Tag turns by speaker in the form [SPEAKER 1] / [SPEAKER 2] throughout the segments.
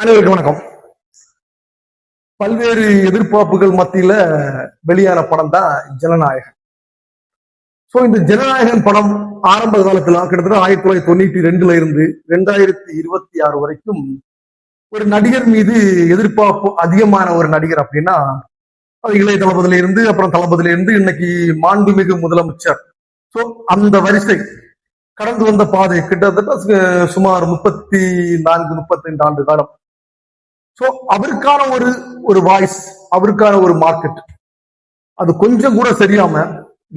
[SPEAKER 1] அனைவருக்கும் வணக்கம். பல்வேறு எதிர்பார்ப்புகள் மத்தியில வெளியான படம் தான் ஜனநாயகன். இந்த ஜனநாயகன் படம் ஆரம்ப காலத்துல கிட்டத்தட்ட 1992 இருந்து 2026 வரைக்கும் ஒரு நடிகர் மீது எதிர்பார்ப்பு அதிகமான ஒரு நடிகர் அப்படின்னா அது இளைய தளபதியில இருந்து அப்புறம் தளபதியில இருந்து இன்னைக்கு மாண்புமிகு முதலமைச்சர். அந்த வரிசை கடந்து வந்த பாதை கிட்டத்தட்ட சுமார் 34-35 ஆண்டு காலம். அவருக்கான ஒரு வாய்ஸ், அவருக்கான ஒரு மார்க்கெட் அது கொஞ்சம் கூட சரியாம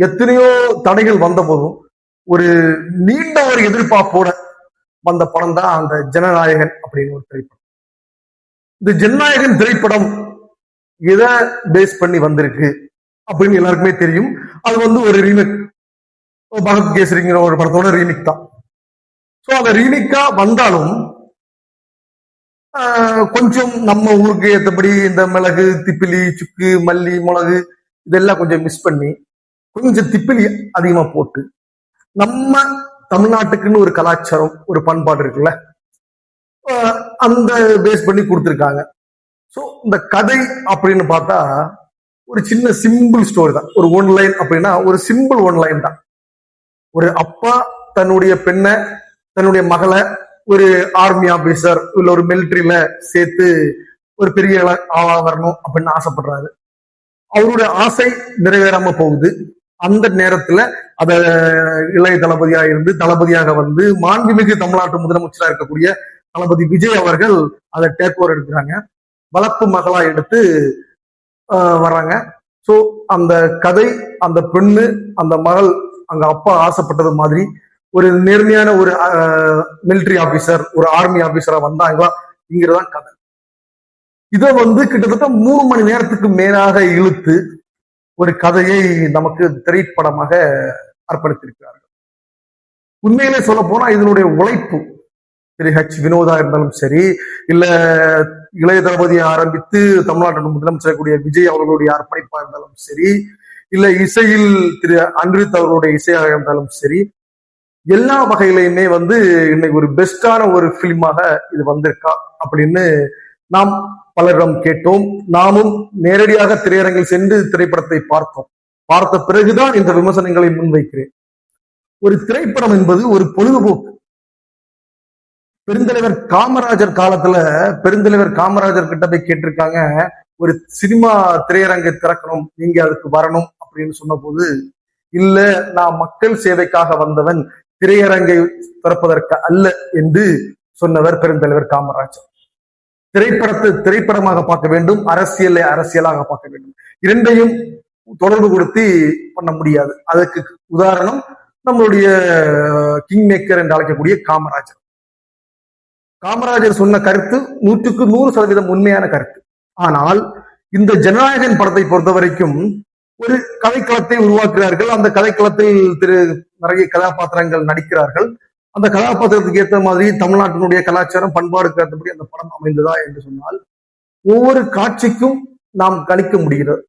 [SPEAKER 1] எத்தனையோ தடைகள் வந்த போதும் ஒரு நீண்ட ஒரு எதிர்பார்ப்போட வந்த படம் தான் அந்த ஜனநாயகன் அப்படின்னு ஒரு திரைப்படம். இந்த ஜனநாயகன் திரைப்படம் எதை பேஸ் பண்ணி வந்திருக்கு அப்படின்னு எல்லாருக்குமே தெரியும். அது ஒரு ரீமேக், பகத் கேசரிங்கிற ஒரு படத்தோட ரீமேக் தான். அந்த ரீமேக்கா வந்தாலும் கொஞ்சம் நம்ம ஊருக்கு ஏற்றபடி இந்த மிளகு, திப்பிலி, சுக்கு, மல்லி, மிளகு இதெல்லாம் கொஞ்சம் மிஸ் பண்ணி கொஞ்சம் திப்பிலி அதிகமா போட்டு நம்ம தமிழ்நாட்டுக்குன்னு ஒரு கலாச்சாரம், ஒரு பண்பாடு இருக்குல்ல, அந்த பேஸ் பண்ணி கொடுத்துருக்காங்க. இந்த கதை அப்படின்னு பார்த்தா ஒரு சின்ன சிம்பிள் ஸ்டோரி தான். ஒரு ஒன் லைன் அப்படின்னா ஒரு சிம்பிள் ஒன் லைன் தான். ஒரு அப்பா தன்னுடைய பெண்ணை, தன்னுடைய மகளை ஒரு ஆர்மி ஆபீசர் இல்ல ஒரு மிலிட்டரியில சேர்த்து ஒரு பெரிய ஆளா வரணும் அப்படின்னு ஆசைப்படுறாரு. அவருடைய ஆசை நிறைவேறாம போகுது. அந்த நேரத்துல அத இளைய தளபதியா இருந்து தளபதியாக வந்து மாண்புமிகு தமிழ்நாட்டு முதலமைச்சரா இருக்கக்கூடிய தளபதி விஜய் அவர்கள் அதை டேக் ஓவர் எடுக்கிறாங்க. வளர்ப்பு மகளா எடுத்து வர்றாங்க. அந்த கதை, அந்த பெண்ணு, அந்த மகள் அங்க அப்பா ஆசைப்பட்டது மாதிரி ஒரு நேர்மையான ஒரு மிலிட்டரி ஆபீசர், ஒரு ஆர்மி ஆபீசரா வந்தாங்களா இங்கிறதான் கதை. இதை கிட்டத்தட்ட 3 மணி நேரத்துக்கு மேலாக இழுத்து ஒரு கதையை நமக்கு திரைப்படமாக அர்ப்பணித்திருக்கிறார்கள். உண்மையிலே சொல்ல போனா இதனுடைய உழைப்பு திரு ஹெச் வினோதா இருந்தாலும் சரி, இல்ல இளைய தளபதியை ஆரம்பித்து தமிழ்நாட்டு முதலமைச்சர் கூடிய விஜய் அவர்களுடைய அர்ப்பணிப்பா இருந்தாலும் சரி, இல்ல இசையில் திரு அனிருத் அவர்களுடைய இசையாக இருந்தாலும் சரி, எல்லா வகையிலையுமே இன்னைக்கு ஒரு பெஸ்டான ஒரு பிலிமாக இது வந்திருக்கா அப்படின்னு நாம் பலரிடம் கேட்டோம். நாமும் நேரடியாக திரையரங்கில் சென்று திரைப்படத்தை பார்த்தோம். பார்த்த பிறகுதான் இந்த விமர்சனங்களை முன்வைக்கிறேன். ஒரு திரைப்படம் என்பது ஒரு பொழுதுபோக்கு. பெருந்தலைவர் காமராஜர் காலத்துல பெருந்தலைவர் காமராஜர் கிட்ட போய் கேட்டிருக்காங்க, ஒரு சினிமா திரையரங்கை திறக்கணும், நீங்க அதுக்கு வரணும் அப்படின்னு சொன்ன போது, இல்ல நான் மக்கள் சேவைக்காக வந்தவன், திரையரங்கை திறப்பதற்கு அல்ல என்று சொன்னவர் பெருந்தலைவர் காமராஜர். திரைப்படத்தை திரைப்படமாக பார்க்க வேண்டும், அரசியலை அரசியலாக பார்க்க வேண்டும். இரண்டையும் தொடர்பு கொடுத்து பண்ண முடியாது. அதுக்கு உதாரணம் நம்மளுடைய கிங் மேக்கர் என்று அழைக்கக்கூடிய காமராஜர். காமராஜர் சொன்ன கருத்து 100% உண்மையான கருத்து. ஆனால் இந்த ஜனநாயகன் படத்தை பொறுத்த வரைக்கும் ஒரு கதைக்களத்தை உருவாக்குகிறார்கள். அந்த கதைக்களத்தில் நிறைய கதாபாத்திரங்கள் நடிக்கிறார்கள். அந்த கதாபாத்திரத்துக்கு ஏற்ற மாதிரி தமிழ்நாட்டினுடைய கலாச்சாரம், பண்பாடுக்கு ஏற்றபடி அந்த படம் அமைந்ததா என்று சொன்னால் ஒவ்வொரு காட்சிக்கும் நாம் கணிக்க முடிகிறது.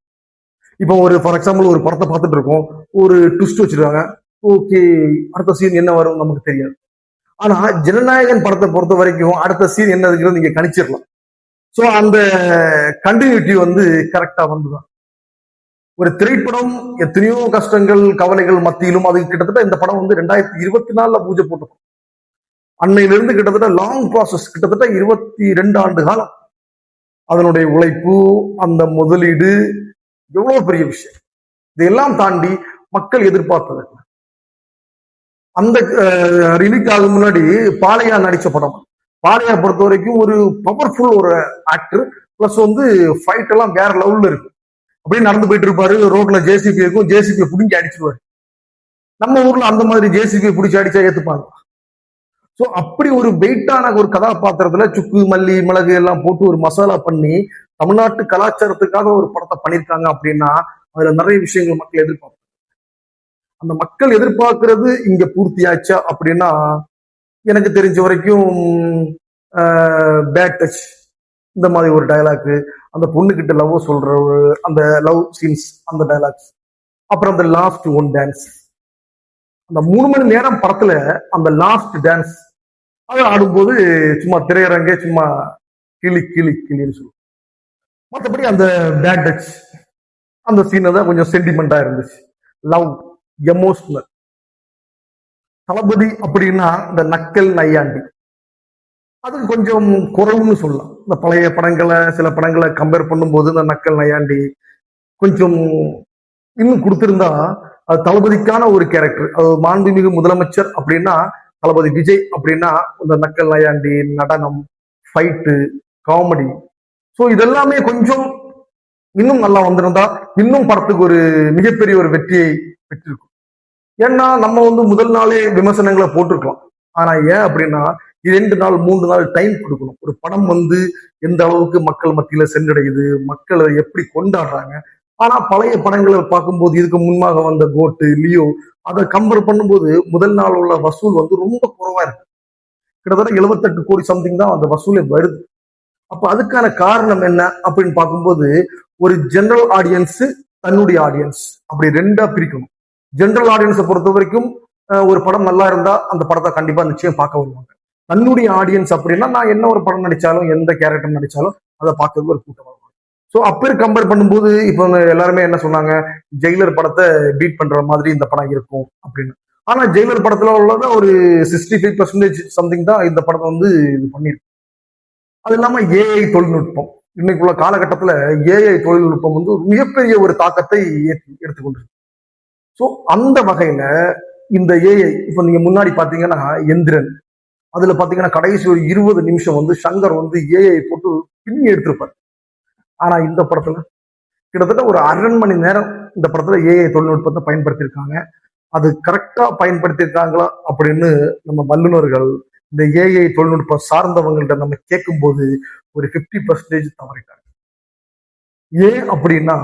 [SPEAKER 1] இப்போ ஃபார் எக்ஸாம்பிள் ஒரு படத்தை பார்த்துட்டு இருக்கோம், ஒரு ட்விஸ்ட் வச்சிருக்காங்க, ஓகே அடுத்த சீன் என்ன வரும் நமக்கு தெரியாது. ஆனா ஜனநாயகன் படத்தை பொறுத்த வரைக்கும் அடுத்த சீன் என்ன இருக்கிறது நீங்க கணிச்சிடலாம். அந்த கண்டினியூட்டி கரெக்டா வந்துதான். ஒரு திரைப்படம் எத்தனையோ கஷ்டங்கள், கவலைகள் மத்தியிலும் அது கிட்டத்தட்ட இந்த படம் 2024 பூஜை போட்டிருக்கும். அன்னையிலிருந்து கிட்டத்தட்ட லாங் ப்ராசஸ், கிட்டத்தட்ட 22 ஆண்டு காலம் அதனுடைய உழைப்பு, அந்த முதலீடு எவ்வளவு பெரிய விஷயம். இதையெல்லாம் தாண்டி மக்கள் எதிர்பார்த்தது. அந்த ரிலீக் ஆகும் முன்னாடி பாலையா நடிச்ச படம். பாலையா பொறுத்த வரைக்கும் ஒரு பவர்ஃபுல் ஒரு ஆக்டர், பிளஸ் ஃபைட் எல்லாம் வேற லெவல்ல இருக்கு. அப்படியே நடந்து போயிட்டு இருப்பாரு, ரோட்ல ஜேசிபி இருக்கும், ஜேசிபியை பிடிங்கி அடிச்சிருவாரு. நம்ம ஊர்ல அந்த மாதிரி ஜேசிபியை பிடிச்சி அடிச்சா ஏத்துப்பாங்க. அப்படி ஒரு வெயிட்டான ஒரு கதாபாத்திரத்துல சுக்கு, மல்லி, மிளகு எல்லாம் போட்டு ஒரு மசாலா பண்ணி தமிழ்நாட்டு கலாச்சாரத்துக்காக ஒரு படத்தை பண்ணிருக்காங்க அப்படின்னா அதுல நிறைய விஷயங்கள் மக்கள் எதிர்பார்ப்பாங்க. அந்த மக்கள் எதிர்பார்க்கிறது இங்க பூர்த்தியாச்சா அப்படின்னா எனக்கு தெரிஞ்ச வரைக்கும் பேட் டச் இந்த மாதிரி ஒரு டயலாக், அந்த பொண்ணு கிட்ட லவ் சொல்ற அந்த லவ் சீன்ஸ், அந்த டயலாக்ஸ், அப்புறம் அந்த லாஸ்ட் ஒன் டான்ஸ், அந்த 3 மணி நேரம் படத்துல அந்த லாஸ்ட் டான்ஸ் அது ஆடும்போது சும்மா திரையரங்கே சும்மா கிளி கிளி கிளின்னு சொல்லுவோம். மற்றபடி அந்த பேட் டச் அந்த சீன் தான் கொஞ்சம் சென்டிமெண்டா இருந்துச்சு. Love, emotional. தளபதி அப்படின்னா இந்த நக்கல் நையாண்டி அது கொஞ்சம் குறைவுன்னு சொல்லலாம். இந்த பழைய படங்களை சில படங்களை கம்பேர் பண்ணும்போது இந்த நக்கல் நையாண்டி கொஞ்சம் இன்னும் கொடுத்திருந்தா அது தளபதிக்கான ஒரு கேரக்டர். அது மாண்புமிகு முதலமைச்சர் அப்படின்னா தளபதி விஜய் அப்படின்னா இந்த நக்கல் நையாண்டி, நடனம், ஃபைட்டு, காமெடி, ஸோ இதெல்லாமே கொஞ்சம் இன்னும் நல்லா வந்திருந்தா இன்னும் படத்துக்கு ஒரு மிகப்பெரிய ஒரு வெற்றியை பெற்றிருக்கும். ஏன்னா நம்ம முதல் நாளே விமர்சனங்களை போட்டிருக்கலாம். ஆனா ஏன் அப்படின்னா 2 நாள் 3 நாள் டைம் கொடுக்கணும். ஒரு படம் எந்த அளவுக்கு மக்கள் மத்தியில சென்றடையுது, மக்கள் அதை எப்படி கொண்டாடுறாங்க. ஆனா பழைய படங்களை பார்க்கும்போது இதுக்கு முன்பாக வந்த கோட்டு, லியோ அதை கம்பேர் பண்ணும்போது முதல் நாள் உள்ள வசூல் ரொம்ப குறைவா இருக்கு. கிட்டத்தட்ட 78 கோடி சம்திங் தான் அந்த வசூலே வருது. அப்ப அதுக்கான காரணம் என்ன அப்படின்னு பார்க்கும்போது ஒரு ஜெனரல் ஆடியன்ஸ், தன்னுடைய ஆடியன்ஸ், அப்படி ரெண்டா பிரிக்கணும். ஜெனரல் ஆடியன்ஸை பொறுத்த வரைக்கும் ஒரு படம் நல்லா இருந்தா அந்த படத்தை கண்டிப்பா நிச்சயம் பார்க்க வருவாங்க. தன்னுடைய ஆடியன்ஸ் அப்படின்னா நான் என்ன ஒரு படம் நடிச்சாலும் எந்த கேரக்டர் நடிச்சாலும் அதை பார்க்கறதுக்கு ஒரு கூட்டம் வருவாங்க. ஸோ அப்போ கம்பேர் பண்ணும்போது இப்போ எல்லாருமே என்ன சொன்னாங்க, ஜெயிலர் படத்தை பீட் பண்ற மாதிரி இந்த படம் இருக்கும் அப்படின்னு. ஆனா ஜெயிலர் படத்துல உள்ளத ஒரு 65% சம்திங் தான் இந்த படத்தை இது பண்ணிருக்கு. அது இல்லாம ஏஐ தொழில்நுட்பம் இன்னைக்குள்ள காலகட்டத்துல ஏஐ தொழில்நுட்பம் மிகப்பெரிய ஒரு தாக்கத்தை எடுத்துக்கொண்டிருக்கு. ஸோ அந்த வகையில இந்த ஏஐ இப்ப நீங்க முன்னாடி பாத்தீங்கன்னா எந்திரன், அதுல பாத்தீங்கன்னா கடைசி ஒரு 20 நிமிஷம் சங்கர் ஏஐ போட்டு பின்னி எடுத்திருப்பார். ஆனா இந்த படத்துல கிட்டத்தட்ட ஒரு 1/2 மணி நேரம் இந்த படத்துல ஏஐ தொழில்நுட்பத்தை பயன்படுத்தியிருக்காங்க. அது கரெக்டா பயன்படுத்தியிருக்காங்களா அப்படின்னு நம்ம வல்லுநர்கள், இந்த ஏஐ தொழில்நுட்பம் சார்ந்தவங்கள்ட்ட நம்ம கேட்கும்போது ஒரு 50% தவறிட்டாங்க. ஏன் அப்படின்னா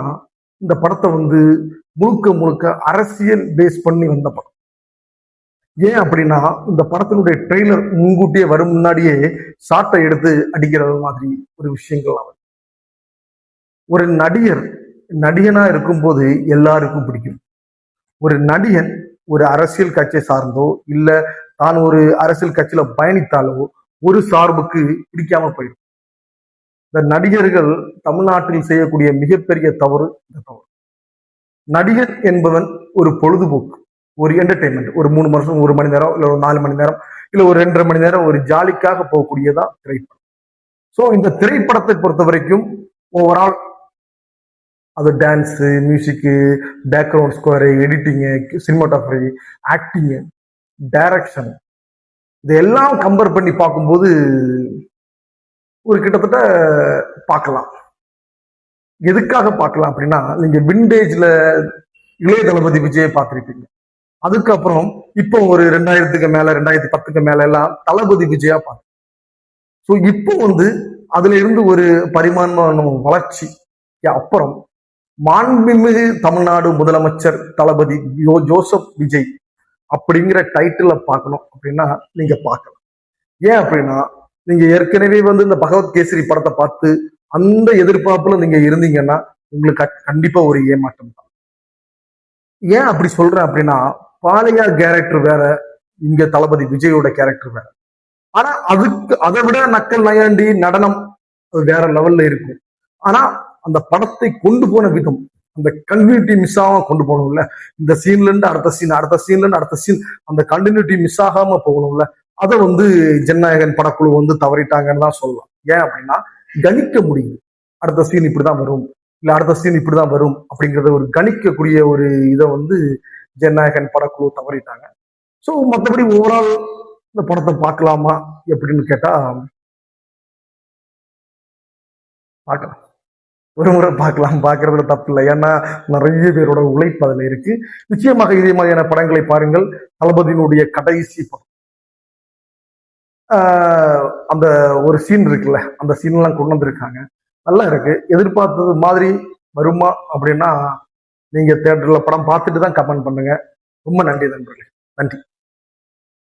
[SPEAKER 1] இந்த படத்தை முழுக்க முழுக்க அரசியல் பேஸ் பண்ணி வந்த படம். ஏன் அப்படின்னா இந்த படத்தினுடைய ட்ரெய்லர் முன்கூட்டியே வரும் முன்னாடியே சாட்டை எடுத்து அடிக்கிறது மாதிரி ஒரு விஷயங்கள் ஆகும். ஒரு நடிகனா இருக்கும்போது எல்லாருக்கும் பிடிக்கும். ஒரு நடிகன் ஒரு அரசியல் கட்சியை சார்ந்தோ இல்ல தான் ஒரு அரசியல் கட்சியில பயணித்தாலோ ஒரு சார்புக்கு பிடிக்காம போயிடும். இந்த நடிகர்கள் தமிழ்நாட்டில் செய்யக்கூடிய மிகப்பெரிய தவறு இந்த தவறு. நடிகர் என்பவன் ஒரு பொழுதுபோக்கு, ஒரு என்டர்டைன்மெண்ட், ஒரு 3 வருஷம் 1 மணி நேரம் இல்ல ஒரு 4 மணி நேரம் இல்ல ஒரு 2.5 மணி நேரம் ஒரு ஜாலிக்காக போகக்கூடியதா திரைப்படம். ஸோ இந்த திரைப்படத்தை பொறுத்த வரைக்கும் ஓவரால் அது dance, music, background score, editing, cinematography, acting, direction இதெல்லாம் கம்பேர் பண்ணி பார்க்கும்போது ஒரு கிட்டத்தட்ட பார்க்கலாம். எதுக்காக பார்க்கலாம் அப்படின்னா நீங்க விண்டேஜ்ல இளைய தளபதி விஜயை பார்த்திருப்பீங்க. அதுக்கப்புறம் இப்போ ஒரு 2000க்கு மேல 2010க்கு மேல எல்லாம் தளபதி விஜயா பார்க்க. ஸோ இப்போ அதுல இருந்து ஒரு பரிமாணமான வளர்ச்சி அப்புறம் மாண்புமிகு தமிழ்நாடு முதலமைச்சர் தளபதி ஜோசப் விஜய் அப்படிங்கிற டைட்டில பார்க்கணும் அப்படின்னா நீங்க பார்க்கலாம். ஏன் அப்படின்னா நீங்க ஏற்கனவே இந்த பகவத் கேசரி படத்தை பார்த்து அந்த எதிர்பார்ப்புல நீங்க இருந்தீங்கன்னா உங்களுக்கு கண்டிப்பா ஒரு ஏமாற்றம் தான். ஏன் அப்படி சொல்றேன் அப்படின்னா பாலையா கேரக்டர் வேற, இங்க தளபதி விஜயோட கேரக்டர் வேற. ஆனா அதை விட நக்கல் நையாண்டி நடனம் வேற லெவல்ல இருக்கும். ஆனா அந்த படத்தை கொண்டு போன விதம், அந்த கண்டினியூட்டி மிஸ் ஆகாம கொண்டு போகணும்ல. இந்த சீன்ல இருந்து அடுத்த சீன், அடுத்த சீன்ல இருந்து அடுத்த சீன், அந்த கண்டினியூட்டி மிஸ் ஆகாம போகணும்ல. அதை ஜனநாயகன் படக்குழு தவறிட்டாங்கன்னு தான் சொல்லலாம். ஏன் அப்படின்னா கணிக்க முடியும், அடுத்த சீன் இப்படிதான் வரும் இல்ல அடுத்த சீன் இப்படிதான் வரும் அப்படிங்கறத ஒரு கணிக்கக்கூடிய ஒரு இதை ஜனநாயகன் படக்குழு தவறிட்டாங்க. ஸோ மற்றபடி ஓவரால் இந்த படத்தை பார்க்கலாமா எப்படின்னு கேட்டா பார்க்கலாம், ஒரு முறை பார்க்கலாம், பார்க்கறதுல தப்பு இல்லை. ஏன்னா நிறைய பேரோட உழைப்பு அதுல இருக்கு. நிச்சயமாக இதே மாதிரியான படங்களை பாருங்கள். தளபதியினுடைய கடைசி படம் அந்த ஒரு சீன் இருக்குல்ல, அந்த சீன் எல்லாம் கொண்டு வந்திருக்காங்க, நல்லா இருக்கு. எதிர்பார்த்தது மாதிரி வருமா அப்படின்னா நீங்க தியேட்டர்ல படம் பார்த்துட்டு தான் கமெண்ட் பண்ணுங்க. ரொம்ப நன்றி நண்பர்களே, நன்றி.